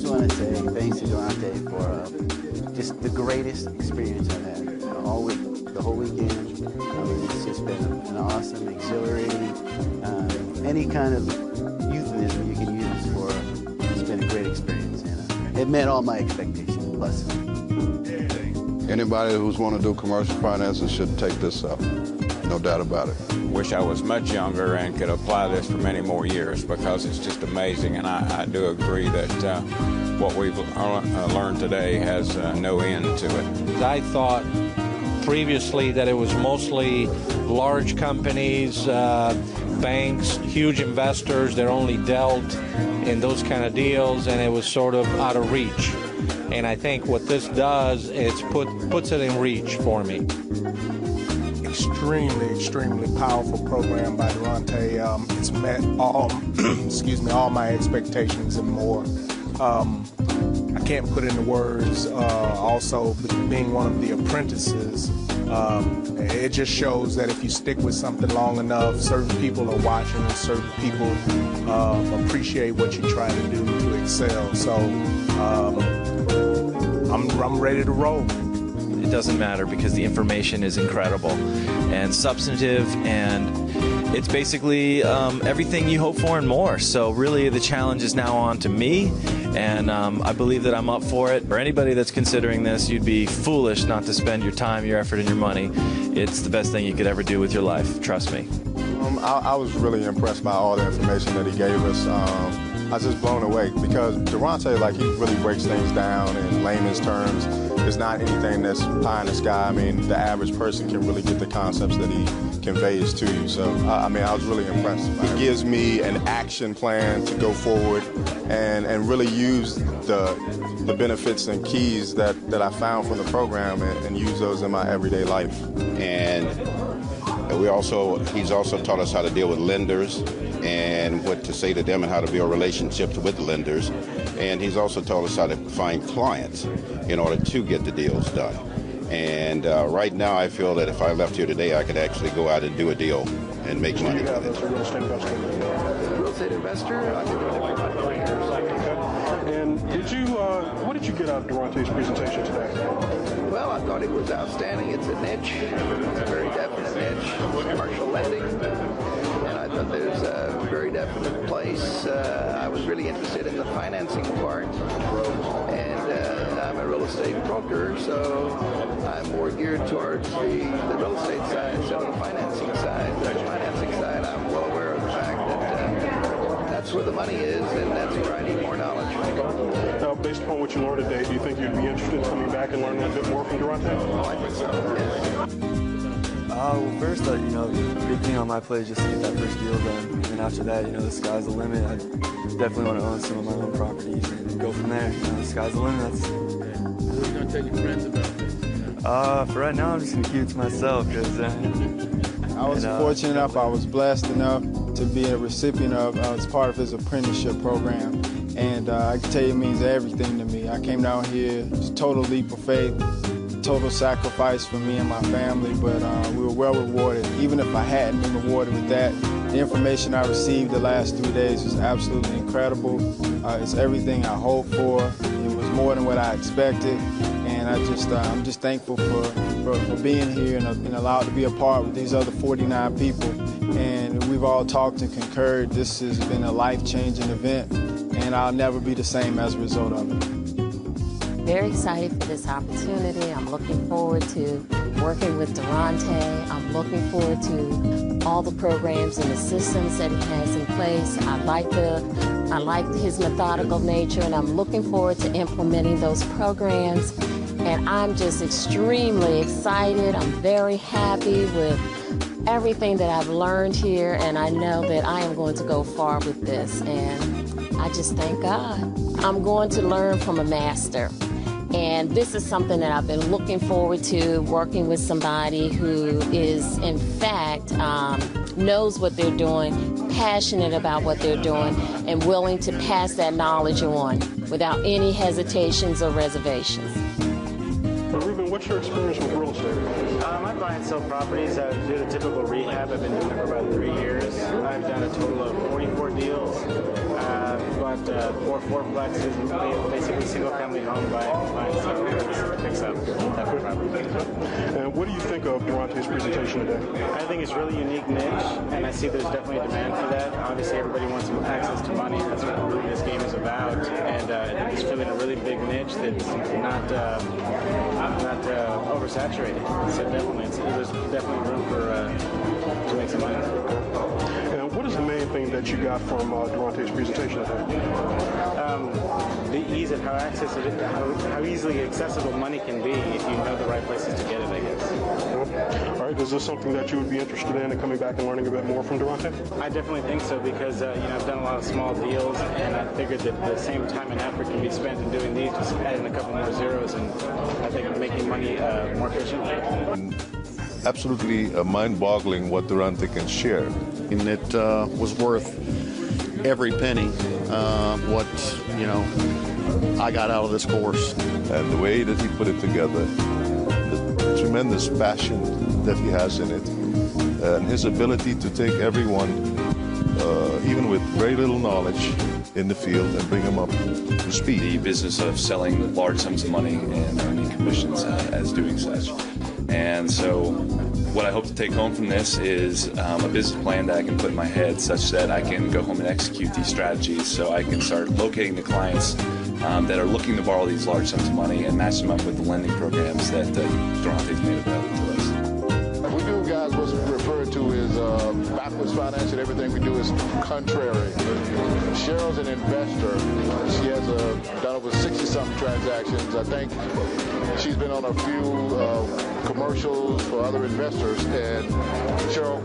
want to say thanks to Durante for just the greatest experience I've had all week, the whole weekend. It's just been an awesome, exhilarating, any kind of euphemism you can use for it's been a great experience, and it met all my expectations, plus. Anybody who's want to do commercial finances should take this up, no doubt about it. Wish I was much younger and could apply this for many more years because it's just amazing, and I do agree that what we've learned today has no end to it. I thought previously that it was mostly large companies, banks, huge investors that only dealt in those kind of deals, and it was sort of out of reach. And I think what this does is puts it in reach for me. Extremely powerful program by Durante. It's met all, all my expectations and more. I can't put into words. Also, being one of the apprentices, it just shows that if you stick with something long enough, certain people are watching and certain people appreciate what you try to do to excel. So I'm ready to roll. It doesn't matter because the information is incredible and substantive, and it's basically everything you hope for and more. So really the challenge is now on to me, and I believe that I'm up for it. For anybody that's considering this, you'd be foolish not to spend your time, your effort, and your money. It's the best thing you could ever do with your life, trust me. I was really impressed by all the information that he gave us. I was just blown away because Durante, he really breaks things down in layman's terms. It's not anything that's pie in the sky. I mean, the average person can really get the concepts that he conveys to you. So, I was really impressed. It gives me an action plan to go forward and really use the benefits and keys that I found from the program and use those in my everyday life. And he's also taught us how to deal with lenders and what to say to them and how to build relationships with lenders. And he's also taught us how to find clients in order to get the deals done. And right now I feel that if I left here today, I could actually go out and do a deal and make money with it. Real estate investor? I've been doing it for about 20 years. And what did you get out of Durante's presentation today? Well, I thought it was outstanding. It's a niche. It's a very definite niche, commercial lending. And I thought there's a very definite place. I was really interested in the financing part. And I'm a real estate broker, so I'm more geared towards the real estate side instead of the financing side. The financing side, I'm well aware of the fact that that's where the money is, and that's where I need more knowledge. Now, based upon what you learned today, do you think you'd be interested in coming back and learning a bit more from Durante? Oh, I think so, yes. Well, first, the big thing on my plate is just to get that first deal done. And after that, the sky's the limit. I definitely want to own some of my own properties and go from there. The sky's the limit. What are you going to tell your friends about this? For right now, I'm just going to keep it to myself because I was fortunate enough, I was blessed enough to be a recipient of, as part of his apprenticeship program. And I can tell you it means everything to me. I came down here, it was a total leap of faith, total sacrifice for me and my family, but we were well rewarded. Even if I hadn't been rewarded with that, the information I received the last 3 days was absolutely incredible. It's everything I hoped for. It was more than what I expected. And I'm just thankful for being here and allowed to be a part with these other 49 people. And we've all talked and concurred. This has been a life-changing event, and I'll never be the same as a result of it. Very excited for this opportunity. I'm looking forward to working with Durante. I'm looking forward to all the programs and the systems that he has in place. I like his methodical nature, and I'm looking forward to implementing those programs. And I'm just extremely excited. I'm very happy with everything that I've learned here, and I know that I am going to go far with this, and I just thank God. I'm going to learn from a master, and this is something that I've been looking forward to, working with somebody who is, in fact, knows what they're doing, passionate about what they're doing, and willing to pass that knowledge on without any hesitations or reservations. Ruben, what's your experience with real estate? I buy and sell properties. I do the typical rehab. I've been doing it for about 3 years. I've done a total of 44 deals. Bought 4 fourplexes, basically single-family home buy and sell, fix up type of property. And what do you think of Durante's presentation today? I think it's a really unique niche, and I see there's definitely a demand for that. Obviously, everybody wants access to money. That's what really this game is about, and it's filling a really big niche that's not oversaturated. So definitely, there's definitely room for to make some money. And what is the main thing that you got from Durante's presentation today? The ease of how easily accessible money can be if you know the right places to get it, I guess. All right, is this something that you would be interested in and coming back and learning a bit more from Durante? I definitely think so because I've done a lot of small deals, and I figured that the same time and effort can be spent in doing these, just adding a couple more zeros, and I think making money more efficiently. Absolutely mind-boggling what Durante can share. And it was worth every penny what I got out of this course. And the way that he put it together, the tremendous passion that he has in it, and his ability to take everyone, even with very little knowledge in the field, and bring them up to speed. The business of selling large sums of money and earning commissions as doing such. And so what I hope to take home from this is a business plan that I can put in my head such that I can go home and execute these strategies so I can start locating the clients that are looking to borrow these large sums of money and match them up with the lending programs that Durante's made available to us. We do, guys, what's referred to as backwards financing. Everything we do is contrary. Cheryl's an investor. She has done over 60-something transactions. I think she's been on a few commercials for other investors. And Cheryl,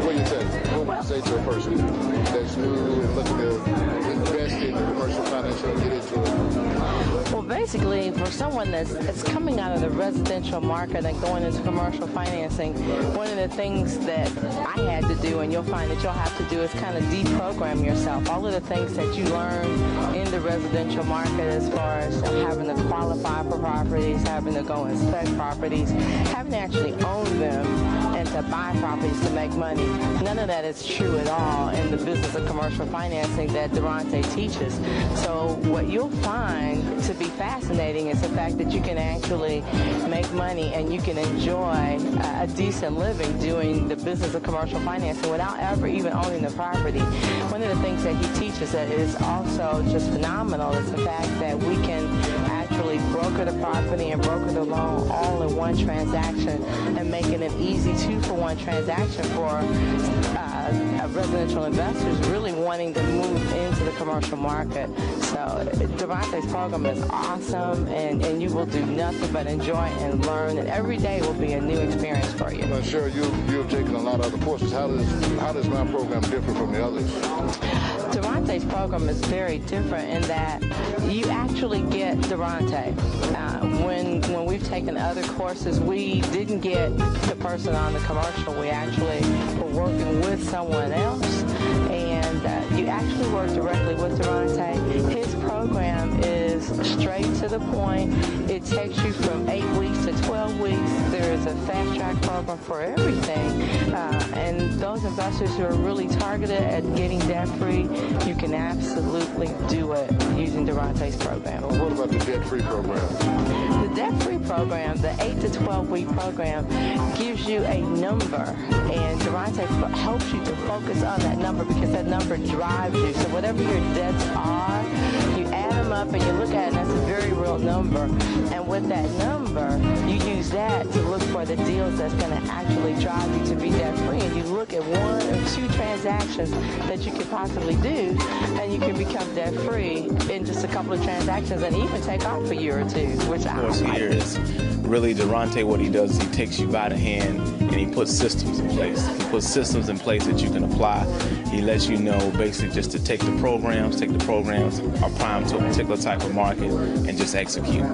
what do you say? What would you say to a person that's new and looking to invest in commercial financing and get into it? Well, basically, for someone that's coming out of the residential market and going into commercial financing, one of the things that I had to do, and you'll find that you'll have to do, is kind of deprogram yourself. All of the things that you learn in the residential market as far as having to qualify for properties, having to go inspect properties, having to actually own them, and to buy properties to make money. None of that is true at all in the business of commercial financing that Durante teaches. So what you'll find to be fascinating is the fact that you can actually make money and you can enjoy a decent living doing the business of commercial financing without ever even owning the property. One of the things that he teaches that is also just phenomenal is the fact that we can actually broker the property and broker the loan all in one transaction and making an easy 2-for-1 transaction for residential investors really wanting to move into the commercial market. So Durante's program is awesome, and you will do nothing but enjoy and learn, and every day will be a new experience for you. I'm sure you've taken a lot of other courses. How does my program differ from the others? Durante's program is very different in that you actually get Durante. When we've taken other courses, we didn't get the person on the commercial. We actually were working with someone else, and you actually work directly with Durante. His program is straight to the point. It takes you from 8 weeks to 12 weeks. There is a fast-track program for everything, and those investors who are really targeted at getting debt-free, you can absolutely do it using Durante's program. What about the debt-free program? The debt-free program, the 8 to 12-week program, gives you a number, and Durante helps you to focus on that number because that number drives you. So whatever your debts are, you add them up and you look at it, and that's a very real number. And with that number, you use that to look for the deals that's going to actually drive you to be debt-free. And you look at 1 or 2 transactions that you could possibly do, and you can become debt-free in just a couple of transactions and even take off a year or 2, which I like. Here is really Durante. What he does is he takes you by the hand and he puts systems in place. He puts systems in place that you can apply. He lets you know basically just to take the programs. Our prime to a particular type of market and just execute.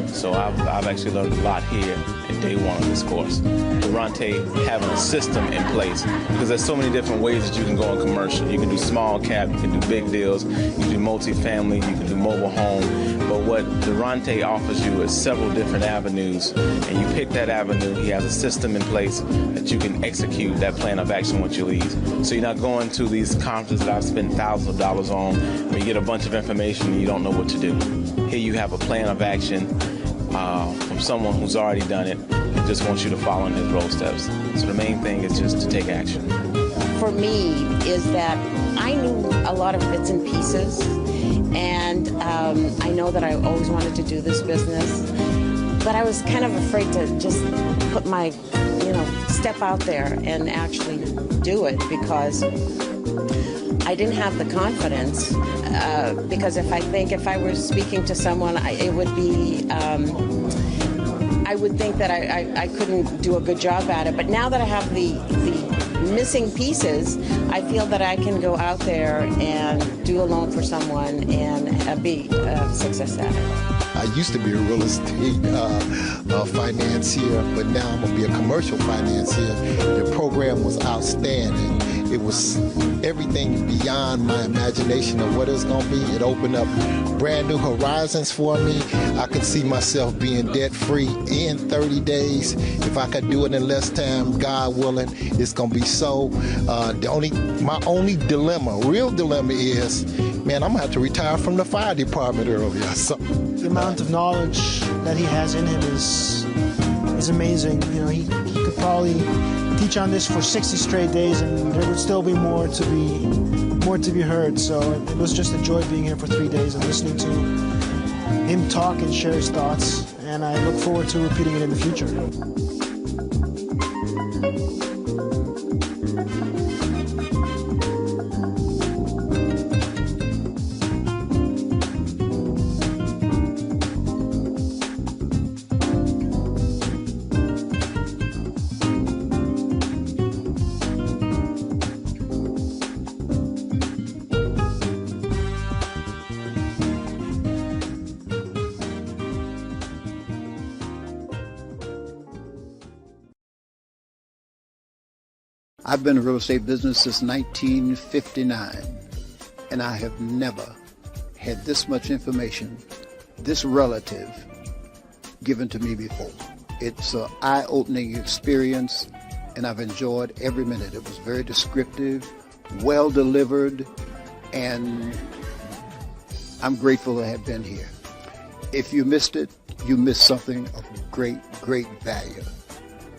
So I've actually learned a lot here in day one of this course. Durante having a system in place, because there's so many different ways that you can go in commercial. You can do small cap, you can do big deals, you can do multifamily, you can do mobile home. But what Durante offers you is several different avenues, and you pick that avenue. He has a system in place that you can execute that plan of action once you leave. So you're not going to these conferences that I've spent thousands of dollars on, where you get a bunch of information and you don't know what to do. Here you have a plan of action from someone who's already done it and just wants you to follow in his road steps. So the main thing is just to take action. For me is that I knew a lot of bits and pieces, and I know that I always wanted to do this business, but I was kind of afraid to just put my, step out there and actually do it, because I didn't have the confidence, because if I were speaking to someone, it would be, I would think that I couldn't do a good job at it. But now that I have the missing pieces, I feel that I can go out there and do a loan for someone and be a success at it. I used to be a real estate financier, but now I'm going to be a commercial financier. The program was outstanding. It was everything beyond my imagination of what it's going to be. It opened up brand new horizons for me. I could see myself being debt-free in 30 days. If I could do it in less time, God willing, it's going to be so. My only dilemma, real dilemma is, man, I'm going to have to retire from the fire department early or something. The amount of knowledge that he has in him is amazing. He could probably teach on this for 60 straight days, and there would still be more to be heard. So it was just a joy being here for 3 days and listening to him talk and share his thoughts. And I look forward to repeating it in the future. I've been in real estate business since 1959, and I have never had this much information, this relative, given to me before. It's an eye-opening experience, and I've enjoyed every minute. It was very descriptive, well delivered, and I'm grateful to have been here. If you missed it, you missed something of great, great value.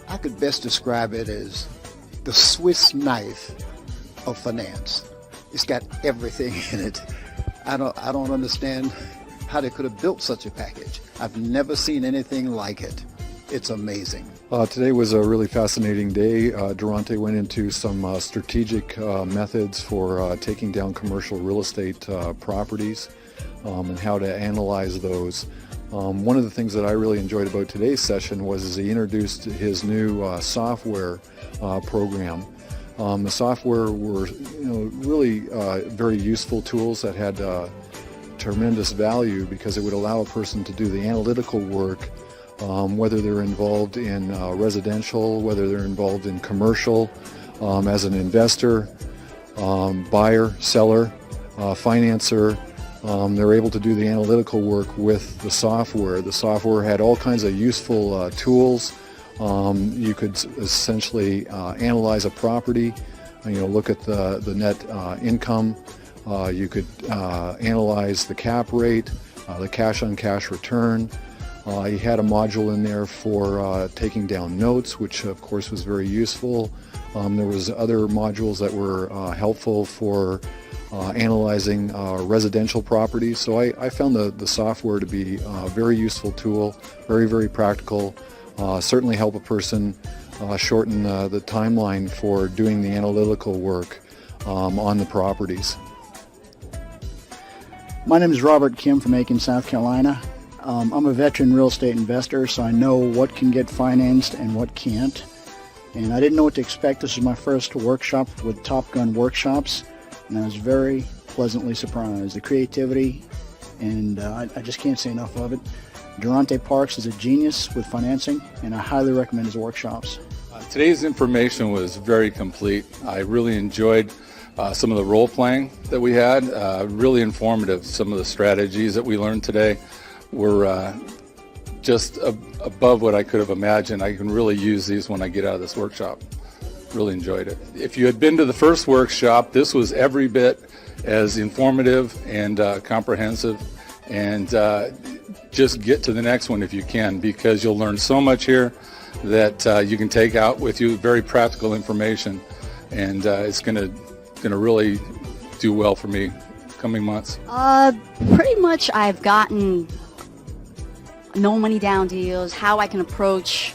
I could best describe it as the Swiss knife of finance. It's got everything in it. I don't understand how they could have built such a package. I've never seen anything like it. It's amazing. Today was a really fascinating day. Durante went into some strategic methods for taking down commercial real estate properties and how to analyze those. One of the things that I really enjoyed about today's session was he introduced his new software program. The software were really very useful tools that had tremendous value, because it would allow a person to do the analytical work, whether they're involved in residential, whether they're involved in commercial, as an investor, buyer, seller, financer. They're able to do the analytical work with the software. The software had all kinds of useful tools. You could essentially analyze a property, look at the net income. You could analyze the cap rate, the cash-on-cash return. He had a module in there for taking down notes, which of course was very useful. There was other modules that were helpful for analyzing residential properties. So I found the software to be a very useful tool, very, very practical. Certainly help a person shorten the timeline for doing the analytical work on the properties. My name is Robert Kim from Aiken, South Carolina. I'm a veteran real estate investor, so I know what can get financed and what can't. And I didn't know what to expect. This was my first workshop with Top Gun Workshops, and I was very pleasantly surprised. The creativity and I just can't say enough of it. Durante Parks is a genius with financing, and I highly recommend his workshops. Today's information was very complete. I really enjoyed some of the role playing that we had, really informative. Some of the strategies that we learned today were just above what I could have imagined. I can really use these when I get out of this workshop. Really enjoyed it. If you had been to the first workshop, this was every bit as informative and comprehensive, and just get to the next one if you can, because you'll learn so much here that you can take out with you, very practical information, and it's going to really do well for me coming months. Pretty much I've gotten no money down deals, how I can approach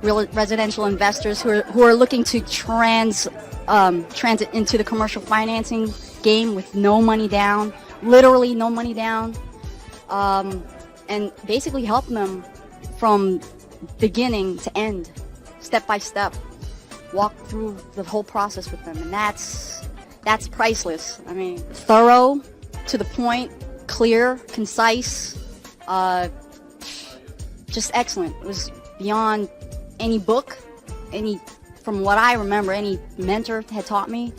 residential investors who are looking to transit into the commercial financing game with no money down, literally no money down, and basically help them from beginning to end, step by step, walk through the whole process with them, and that's priceless. I mean, thorough, to the point, clear, concise, just excellent. It was beyond any book, from what I remember, any mentor had taught me,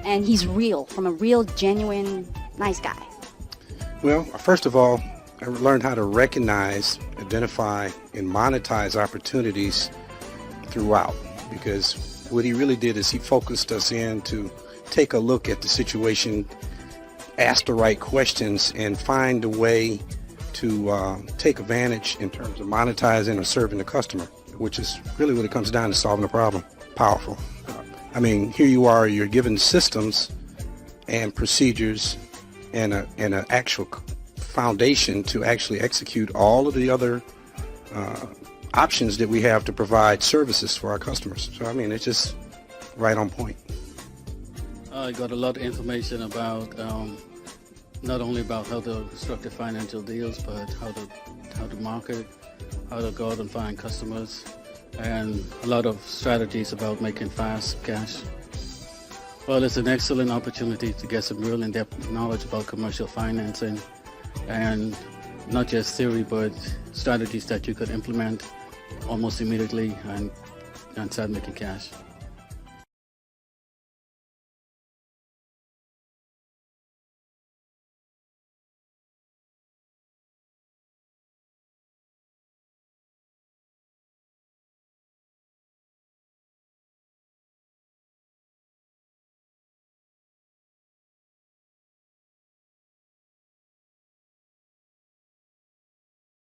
and he's real, from a real, genuine, nice guy. Well, first of all, I learned how to recognize, identify, and monetize opportunities throughout, because what he really did is he focused us in to take a look at the situation, ask the right questions, and find a way to take advantage in terms of monetizing or serving the customer, which is really what it comes down to, solving a problem. Powerful. I mean, here you are, you're given systems and procedures and an actual foundation to actually execute all of the other options that we have to provide services for our customers. So, I mean, it's just right on point. I got a lot of information about not only about how to structure financial deals, but how to market, how to go out and find customers, and a lot of strategies about making fast cash. Well, it's an excellent opportunity to get some real in-depth knowledge about commercial financing, and not just theory, but strategies that you could implement almost immediately and start making cash.